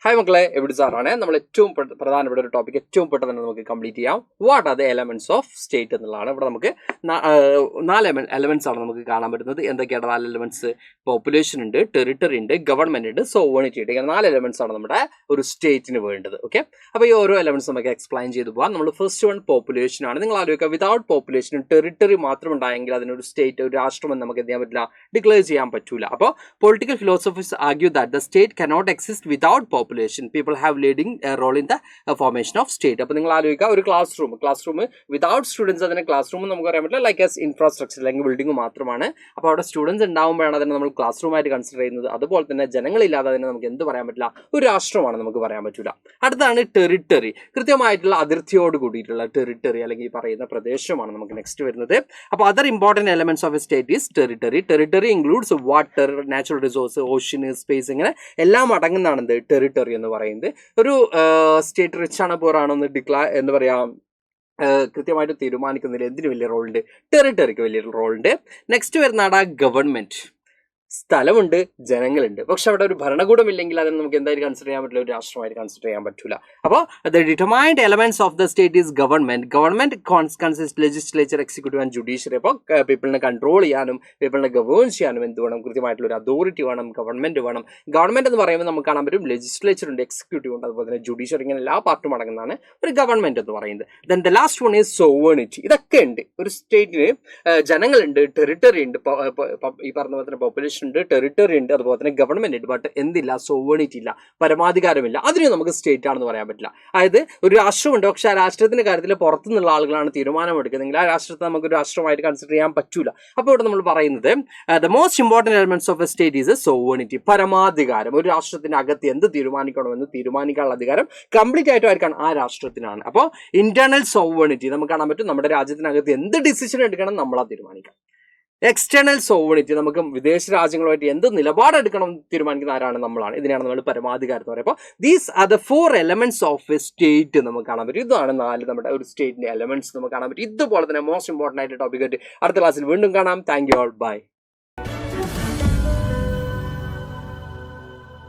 Hi മക്കളെ, എവിടെ സാറാണ്. നമ്മൾ ഏറ്റവും പ്രധാനപ്പെട്ട ഒരു ടോപ്പിക് ഏറ്റവും പെട്ടെന്ന് തന്നെ നമുക്ക് കംപ്ലീറ്റ് ചെയ്യാം. What are the elements of state എന്നുള്ളതാണ്. ഇവിടെ നമുക്ക് 4 എലമെന്റ്സ് ആണ് നമുക്ക് കാണാൻ പറ്റുന്നത്. എന്തൊക്കെയാണ് 4 എലമെന്റ്സ്? പോപ്പുലേഷൻ ഉണ്ട്, ടെറിട്ടറി ഉണ്ട്, ഗവൺമെന്റ് ഉണ്ട്, സോവണിറ്റി ഉണ്ട്. ഇങ്ങനെ 4 എലമെന്റ്സ് ആണ് നമ്മുടെ ഒരു സ്റ്റേറ്റിന് വേണ്ടത്. ഓക്കെ, അപ്പോൾ ഈ ഓരോ എലമെന്റ്സ് നമുക്ക് എക്സ്പ്ലെയിൻ ചെയ്ത് പോകാം. നമ്മൾ ഫസ്റ്റ് വൺ പോപ്പുലേഷൻ ആണ്. നിങ്ങൾ ആലോചിക്കുക, വിതൗട്ട് പോപ്പുലേഷനും ടെറിട്ടറി മാത്രം ഉണ്ടായെങ്കിൽ അതിനൊരു സ്റ്റേറ്റ്, ഒരു രാഷ്ട്രം എന്ന് നമുക്ക് എന്ത് ചെയ്യാൻ പറ്റില്ല, ഡിക്ലെയർ ചെയ്യാൻ പറ്റൂല. അപ്പോൾ political philosophers argue that the state cannot exist without population. People have leading a role in the formation of state. അപ്പോൾ നിങ്ങൾ ആലോചിക്കുക, ഒരു ക്ലാസ് റൂം വിതൗട്ട് സ്റ്റുഡൻസ്, അതിനെ ക്ലാസ് റൂം നമുക്ക് പറയാൻ പറ്റില്ല, ലൈക്ക് ആസ് ഇൻഫ്രാസ്ട്രക്ചർ അല്ലെങ്കിൽ ബിൽഡിംഗ് മാത്രമാണ്. അപ്പോൾ അവിടെ സ്റ്റുഡൻസ് ഉണ്ടാകുമ്പോഴാണ് അതിനെ നമ്മൾ ക്ലാസ് റൂം ആയിട്ട് കൺസിഡർ ചെയ്യുന്നത്. അതുപോലെ തന്നെ ജനങ്ങളില്ലാതെ അതിനെ നമുക്ക് എന്ത് പറയാൻ പറ്റില്ല, ഒരു രാഷ്ട്രമാണ് നമുക്ക് പറയാൻ പറ്റില്ല. അടുത്താണ് ടെറിട്ടറി. കൃത്യമായിട്ടുള്ള അതിർത്തിയോട് കൂടിയിട്ടുള്ള ടെറിട്ടറി അല്ലെങ്കിൽ പറയുന്ന പ്രദേശമാണ് നമുക്ക് നെക്സ്റ്റ് വരുന്നത്. അപ്പോൾ other important elements of a state is territory. Territory includes water, natural resource, ocean, space, ഇങ്ങനെ എല്ലാം അടങ്ങുന്നതാണ് എന്ത്, ടെറിട്ടറി എന്ന് പറയുന്നത്. ഒരു സ്റ്റേറ്റ് റിച്ച് ആണ് പൂർ ആണോ എന്ന് എന്താ പറയാ, കൃത്യമായിട്ട് തീരുമാനിക്കുന്നതിൽ എന്തിനു വലിയ റോളുണ്ട്, ടെറിട്ടറിക്ക് വലിയ റോളുണ്ട്. നെക്സ്റ്റ് വരുന്നതാണ് ഗവൺമെന്റ്. സ്ഥലമുണ്ട്, ജനങ്ങളുണ്ട്, പക്ഷെ അവിടെ ഒരു ഭരണകൂടം ഇല്ലെങ്കിൽ അതിനെ നമുക്ക് എന്തായാലും കൺസിഡർ ചെയ്യാൻ പറ്റില്ല, ഒരു രാഷ്ട്രമായിട്ട് കൺസിഡർ ചെയ്യാൻ പറ്റില്ല. അപ്പോൾ the determined elements of the state is government. Government consist legislature, executive and judiciary. അപ്പോൾ പീപ്പിളിനെ കൺട്രോൾ ചെയ്യാനും പീപ്പിളിനെ ഗവേൺ ചെയ്യാനും എന്ത് വേണം, കൃത്യമായിട്ടുള്ള ഒരു അതോറിറ്റി വേണം, ഗവൺമെന്റ് വേണം. ഗവൺമെന്റ് എന്ന് പറയുമ്പോൾ നമുക്ക് കാണാൻ പറ്റും ലെജിസ്ലേച്ചർ ഉണ്ട്, എക്സിക്യൂട്ടീവ് ഉണ്ട്, അതുപോലെ തന്നെ ജുഡീഷ്യറി, ഇങ്ങനെ എല്ലാ പാർട്ടും അടങ്ങുന്നതാണ് ഒരു ഗവൺമെന്റ് എന്ന് പറയുന്നത്. Then the last one is sovereignty. ഇതൊക്കെ ഉണ്ട് ഒരു സ്റ്റേറ്റിന്. ജനങ്ങളുണ്ട്, ടെറിട്ടറി ഉണ്ട്, ഈ പറഞ്ഞ പോലെ തന്നെ പോപ്പുലേഷൻ ഉണ്ട്, ടെറിട്ടറി ഉണ്ട്, അതുപോലെ തന്നെ ഗവൺമെന്റ് ഉണ്ട്. ബട്ട് എന്തില്ല, സോവണിറ്റി ഇല്ല, പരമാധികാരമില്ല. അതിന് നമുക്ക് സ്റ്റേറ്റ് ആണെന്ന് പറയാൻ പറ്റില്ല. അതായത് ഒരു രാഷ്ട്രമുണ്ട്, പക്ഷെ ആ രാഷ്ട്രത്തിന്റെ കാര്യത്തിൽ പുറത്തുനിന്നുള്ള ആളുകളാണ് തീരുമാനമെടുക്കുന്നതെങ്കിൽ ആ രാഷ്ട്രത്തെ നമുക്ക് ഒരു രാഷ്ട്രമായിട്ട് കൺസിഡർ ചെയ്യാൻ പറ്റൂല. അപ്പോൾ ഇവിടെ നമ്മൾ പറയുന്നത് the most important elements of a state is sovereignty, പരമാധികാരം. ഒരു രാഷ്ട്രത്തിന്റെ അകത്ത് എന്ത് തീരുമാനിക്കണമെന്ന് തീരുമാനിക്കാനുള്ള അധികാരം കംപ്ലീറ്റ് ആയിട്ടും ആയിരിക്കണം ആ രാഷ്ട്രത്തിനാണ്. അപ്പോൾ ഇന്റേണൽ സോവണിറ്റി നമുക്ക് കാണാൻ പറ്റും, നമ്മുടെ രാജ്യത്തിനകത്ത് എന്ത് ഡിസിഷൻ എടുക്കണം നമ്മളാ തീരുമാനിക്കാം. എക്സ്റ്റേണൽ സോവണിറ്റി, നമുക്ക് വിദേശ രാജ്യങ്ങളുമായിട്ട് എന്ത് നിലപാടെടുക്കണം തീരുമാനിക്കുന്ന ആരാണ്, നമ്മളാണ്. ഇതിനാണ് നമ്മൾ പരമാധികാരം എന്ന് പറയുമ്പോൾ these are the 4 elements of a state നമുക്ക് കാണാൻ പറ്റും. ഇതാണ് 4 നമ്മുടെ ഒരു സ്റ്റേറ്റിന്റെ എലമെന്റ്സ് നമുക്ക് കാണാൻ പറ്റും. ഇതുപോലെ തന്നെ മോസ്റ്റ് ഇമ്പോർട്ടൻ്റ് ആയിട്ട് ടോപ്പിക് ആയിട്ട് അടുത്ത ക്ലാസ്സിൽ വീണ്ടും കാണാം. Thank you all, by.